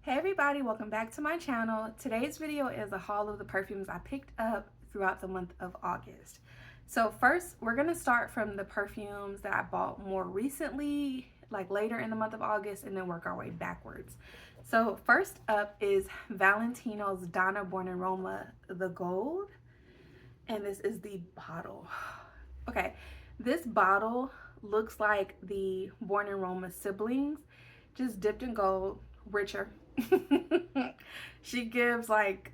Hey everybody, welcome back to my channel. Today's video is a haul of the perfumes I picked up throughout the month of August. So first, we're gonna start from the perfumes that I bought more recently, like later in the month of August, and then work our way backwards. So first up is Valentino's Donna Born in Roma, the gold. And this is the bottle. Okay, this bottle looks like the Born in Roma siblings, just dipped in gold, richer. She gives like,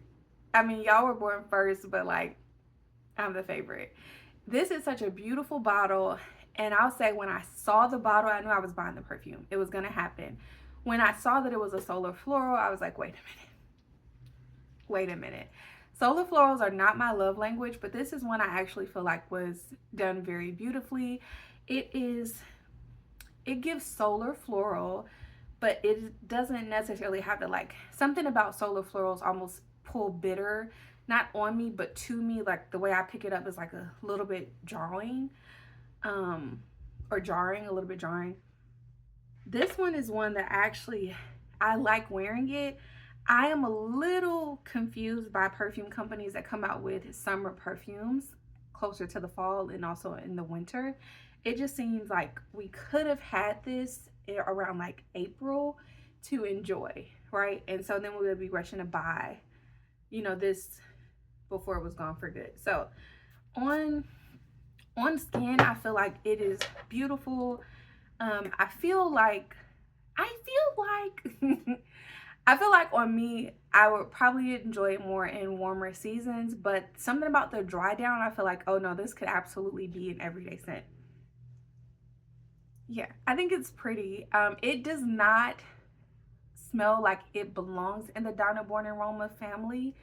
I mean, y'all were born first, but like, I'm the favorite. This is such a beautiful bottle. And I'll say when I saw the bottle, I knew I was buying the perfume. It was going to happen. When I saw that it was a solar floral, I was like, wait a minute. Wait a minute. Solar florals are not my love language, but this is one I actually feel like was done very beautifully. It gives solar floral, but it doesn't necessarily have to, like, something about solar florals almost pull bitter, not on me, but to me. Like the way I pick it up is like a little bit jarring, or jarring, a little bit jarring. This one is one that actually, I like wearing it. I am a little confused by perfume companies that come out with summer perfumes closer to the fall and also in the winter. It just seems like we could have had this around like April to enjoy, right? And so then we would be rushing to buy, you know, this before it was gone for good. So on skin, I feel like it is beautiful. I feel like I feel like on me, I would probably enjoy it more in warmer seasons, but something about the dry down, I feel like, oh no, this could absolutely be an everyday scent. Yeah, I think it's pretty. It does not smell like it belongs in the Donna Born in Roma family.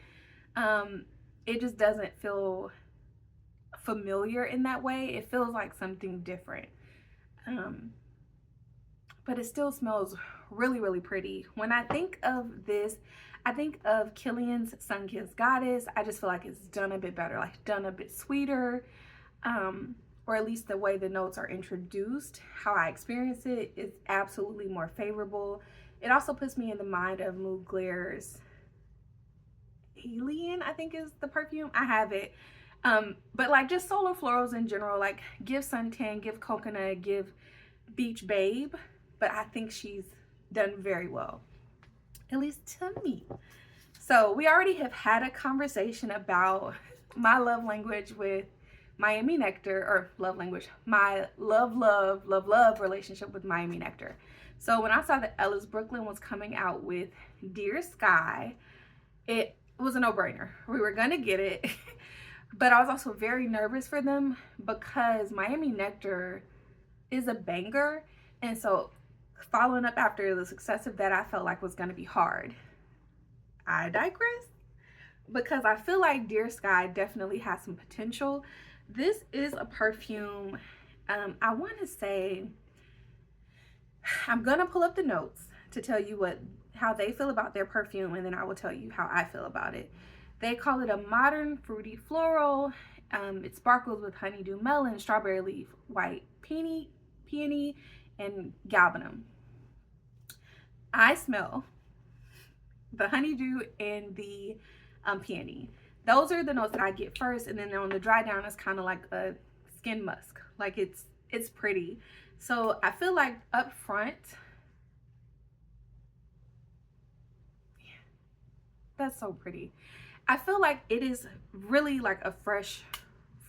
It just doesn't feel familiar in that way. It feels like something different. But it still smells really, really pretty. When I think of this, I think of Kilian's Sun-Kissed Goddess. I just feel like it's done a bit better, like done a bit sweeter, or at least the way the notes are introduced, how I experience it is absolutely more favorable. It also puts me in the mind of Mugler's Alien, I think is the perfume. I have it. But like just solar florals in general, like give Suntan, give Coconut, give Beach Babe. But I think she's done very well, at least to me. So we already have had a conversation about my love language with Miami Nectar, or love language, my love relationship with Miami Nectar. So when I saw that Ellis Brooklyn was coming out with Dear Sky, it was a no-brainer. We were gonna get it, but I was also very nervous for them because Miami Nectar is a banger, and so following up after the success of that, I felt like was going to be hard. I digress, because I feel like Dear Sky definitely has some potential. This is a perfume, I want to say, I'm going to pull up the notes to tell you how they feel about their perfume, and then I will tell you how I feel about it. They call it a modern fruity floral. It sparkles with honeydew melon, strawberry leaf, white peony, and galbanum. I smell the honeydew and the peony. Those are the notes that I get first, and then on the dry down, it's kind of like a skin musk. Like it's pretty. So I feel like up front, yeah, that's so pretty. I feel like it is really like a fresh,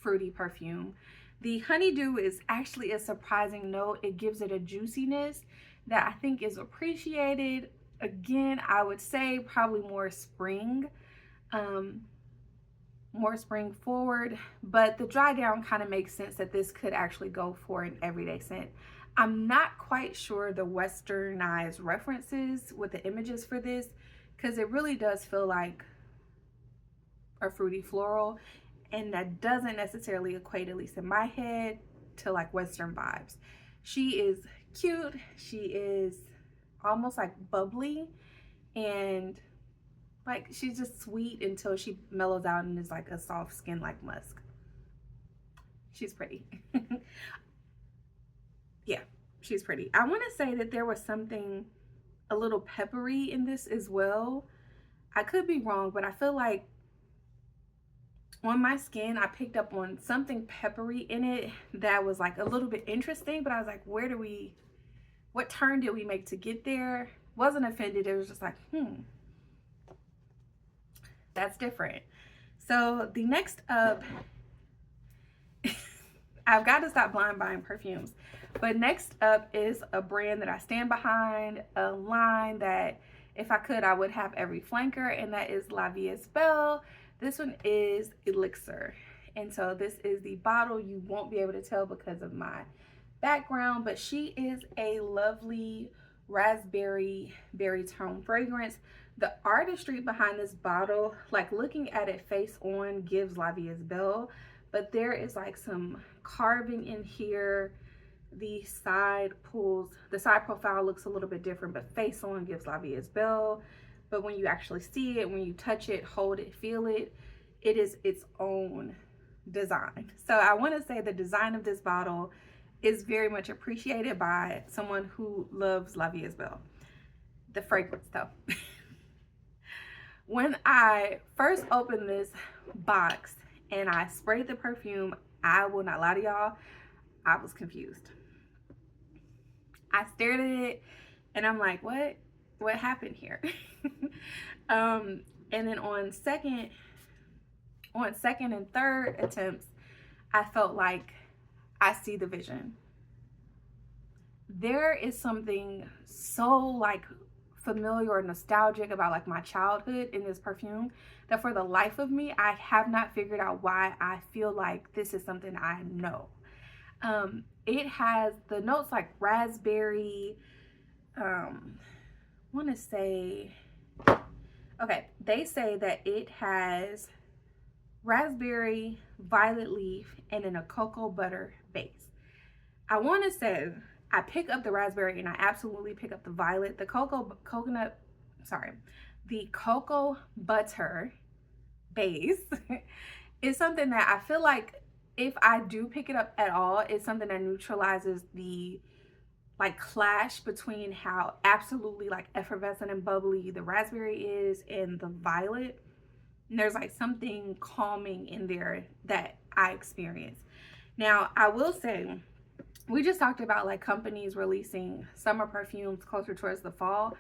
fruity perfume. The honeydew is actually a surprising note. It gives it a juiciness that I think is appreciated. Again, I would say probably more spring forward, but the dry down kind of makes sense that this could actually go for an everyday scent. I'm not quite sure the westernized references with the images for this, because it really does feel like a fruity floral, and that doesn't necessarily equate, at least in my head, to like Western vibes. She is cute. She is almost like bubbly, and like she's just sweet until she mellows out and is like a soft skin like musk. She's pretty. Yeah, she's pretty. I want to say that there was something a little peppery in this as well. I could be wrong, but I feel like on my skin, I picked up on something peppery in it that was like a little bit interesting, but I was like, what turn did we make to get there? Wasn't offended. It was just like, that's different. So the next up, I've got to stop blind buying perfumes. But next up is a brand that I stand behind, a line that if I could, I would have every flanker, and that is Belle. This one is Elixir. And so this is the bottle. You won't be able to tell because of my background, but she is a lovely raspberry berry tone fragrance. The artistry behind this bottle, like looking at it face on, gives Belle, but there is like some carving in here. The side profile looks a little bit different, but face on gives Belle. But when you actually see it, when you touch it, hold it, feel it, it is its own design. So I want to say the design of this bottle is very much appreciated by someone who loves Belle. The fragrance though. When I first opened this box and I sprayed the perfume, I will not lie to y'all, I was confused. I stared at it and I'm like, what happened here? And then on second and third attempts, I felt like I see the vision. There is something so like familiar or nostalgic about like my childhood in this perfume that for the life of me, I have not figured out why I feel like this is something I know. It has the notes like raspberry, want to say, okay, they say that it has raspberry, violet leaf, and then a cocoa butter base. I want to say I pick up the raspberry and I absolutely pick up the violet. The cocoa butter base is something that I feel like if I do pick it up at all, it's something that neutralizes the like clash between how absolutely like effervescent and bubbly the raspberry is and the violet. And there's like something calming in there that I experience. Now, I will say, we just talked about like companies releasing summer perfumes closer towards the fall.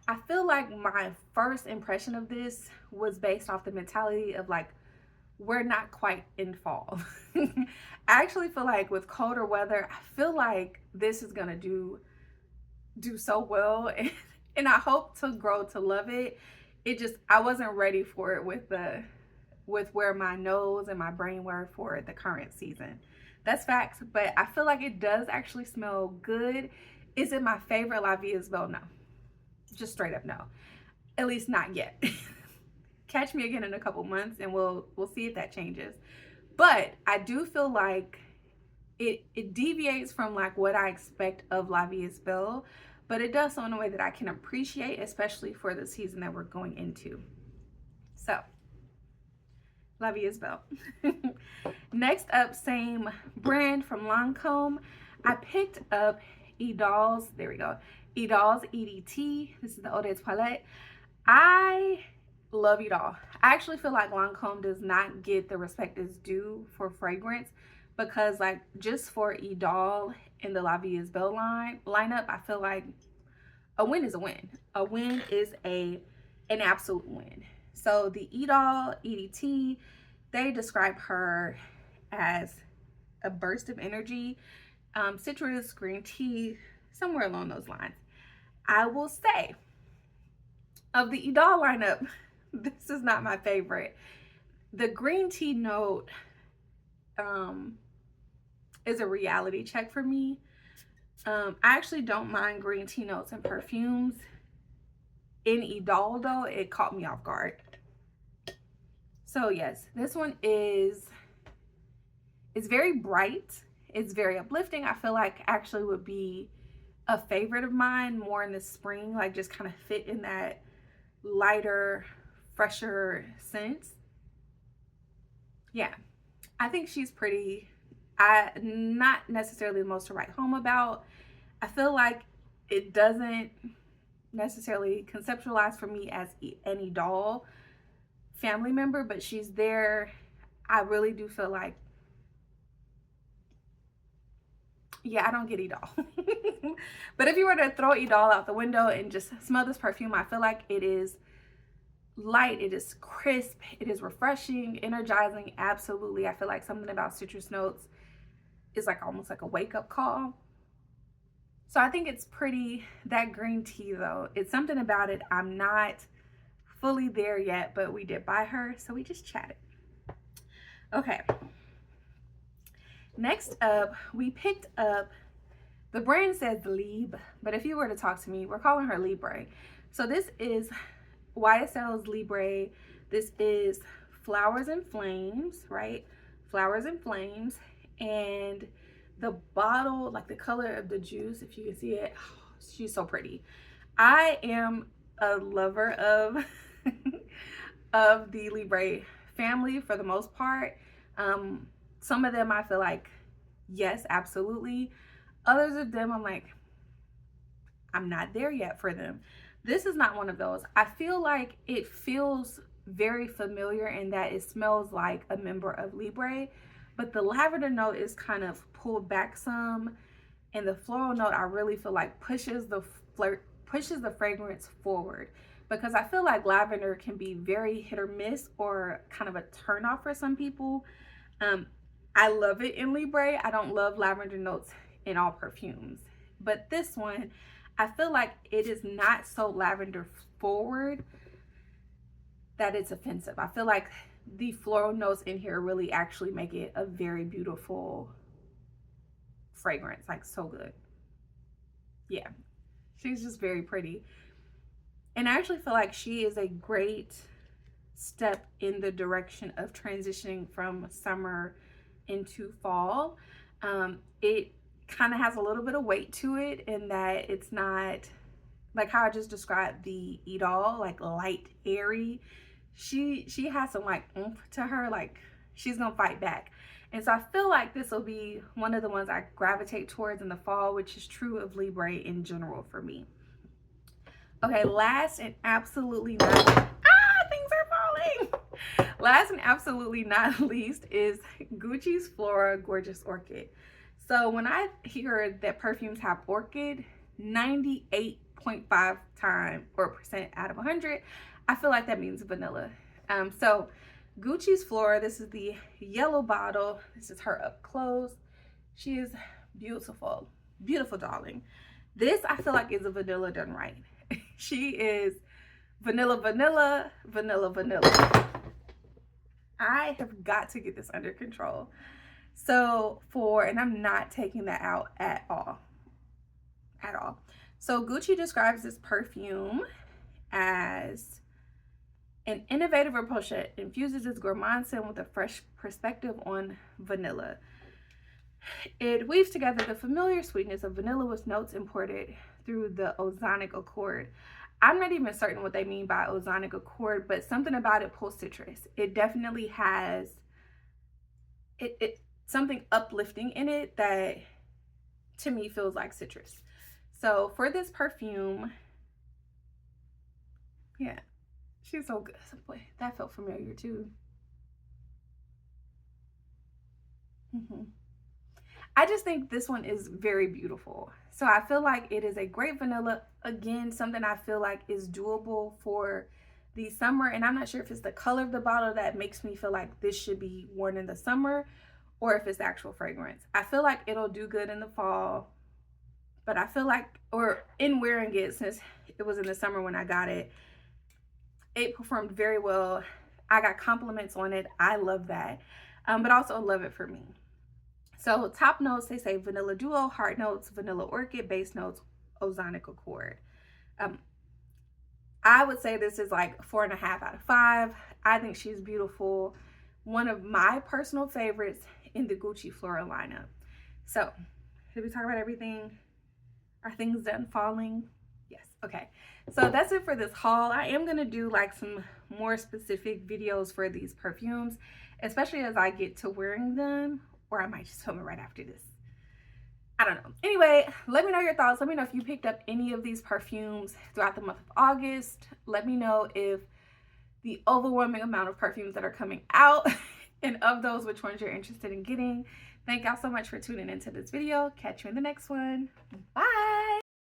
I feel like my first impression of this was based off the mentality of like, we're not quite in fall. I actually feel like with colder weather, I feel like this is gonna do so well, and I hope to grow to love it. I wasn't ready for it with where my nose and my brain were for the current season. That's facts, but I feel like it does actually smell good. Is it my favorite Belle? No, just straight up no, at least not yet. Catch me again in a couple months and we'll see if that changes. But I do feel like it deviates from like what I expect of Belle, but it does so in a way that I can appreciate, especially for the season that we're going into. So, Belle. Next up, same brand from Lancome. I picked up Idole's, there we go, Idole's EDT. This is the Eau de Toilette. I love Idole. I actually feel like Lancome does not get the respect it's due for fragrance, because like just for Idole in the Belle lineup, I feel like a win is a win. A win is an absolute win. So the Idole EDT, they describe her as a burst of energy, citrus, green tea, somewhere along those lines. I will say, of the Idole lineup, this is not my favorite. The green tea note is a reality check for me. I actually don't mind green tea notes in perfumes. In Idole though, it caught me off guard. So yes, this one it's very bright. It's very uplifting. I feel like actually would be a favorite of mine more in the spring, like just kind of fit in that lighter, fresher scent. Yeah, I think she's pretty. Not necessarily the most to write home about. I feel like it doesn't necessarily conceptualized for me as an Idole family member, but she's there. I really do feel like, yeah, I don't get Idole. But if you were to throw Idole out the window and just smell this perfume, I feel like it is light, it is crisp, it is refreshing, energizing. Absolutely. I feel like something about citrus notes is like almost like a wake-up call. So I think it's pretty. That green tea though, it's something about it. I'm not fully there yet, but we did buy her, so we just chatted. Okay, next up, we picked up, the brand says Libre, but if you were to talk to me, we're calling her Libre. So this is YSL's Libre. This is Flowers and Flames, right? Flowers and Flames. And the bottle, like the color of the juice, if you can see it, oh, she's so pretty. I am a lover of of the Libre family for the most part. Some of them I feel like, yes, absolutely. Others of them I'm like, I'm not there yet for them. This is not one of those. I feel like it feels very familiar in that it smells like a member of Libre, but the lavender note is kind of pulled back some, and the floral note I really feel like pushes the fragrance forward, because I feel like lavender can be very hit or miss or kind of a turn off for some people. I love it in Libre. I don't love lavender notes in all perfumes, but this one, I feel like it is not so lavender forward that it's offensive. I feel like the floral notes in here really actually make it a very beautiful fragrance, like so good. Yeah, she's just very pretty. And I actually feel like she is a great step in the direction of transitioning from summer into fall. It kind of has a little bit of weight to it in that it's not like how I just described the Idole, like light, airy. She has some like oomph to her, like she's gonna fight back. And so I feel like this will be one of the ones I gravitate towards in the fall, which is true of Libre in general for me. Okay, last and absolutely not, things are falling. Last and absolutely not least is Gucci's Flora Gorgeous Orchid. So when I hear that perfumes have Orchid, 98.5% out of 100, I feel like that means vanilla. So Gucci's Flora, this is the yellow bottle. This is her up close. She is beautiful, beautiful darling. This I feel like is a vanilla done right. She is vanilla, vanilla, vanilla, vanilla. I have got to get this under control. So and I'm not taking that out at all. So Gucci describes this perfume as an innovative approach that infuses its gourmand scent with a fresh perspective on vanilla. It weaves together the familiar sweetness of vanilla with notes imported through the ozonic accord. I'm not even certain what they mean by ozonic accord, but something about it pulls citrus. It definitely has something uplifting in it that to me feels like citrus. So for this perfume, yeah, she's so good. Boy, that felt familiar too. I just think this one is very beautiful. So I feel like it is a great vanilla. Again, something I feel like is doable for the summer. And I'm not sure if it's the color of the bottle that makes me feel like this should be worn in the summer, or if it's the actual fragrance. I feel like it'll do good in the fall, but I feel like, or in wearing it, since it was in the summer when I got it, it performed very well. I got compliments on it. I love that, but also love it for me. So top notes, they say vanilla duo, heart notes, vanilla orchid, base notes, ozonic accord. I would say this is like 4.5 out of 5. I think she's beautiful. One of my personal favorites in the Gucci Flora lineup. So did we talk about everything? Are things done falling? Yes. Okay. So that's it for this haul. I am going to do like some more specific videos for these perfumes, especially as I get to wearing them, or I might just film it right after this. I don't know. Anyway, let me know your thoughts. Let me know if you picked up any of these perfumes throughout the month of August. Let me know if the overwhelming amount of perfumes that are coming out and of those, which ones you're interested in getting. Thank y'all so much for tuning into this video. Catch you in the next one. Bye.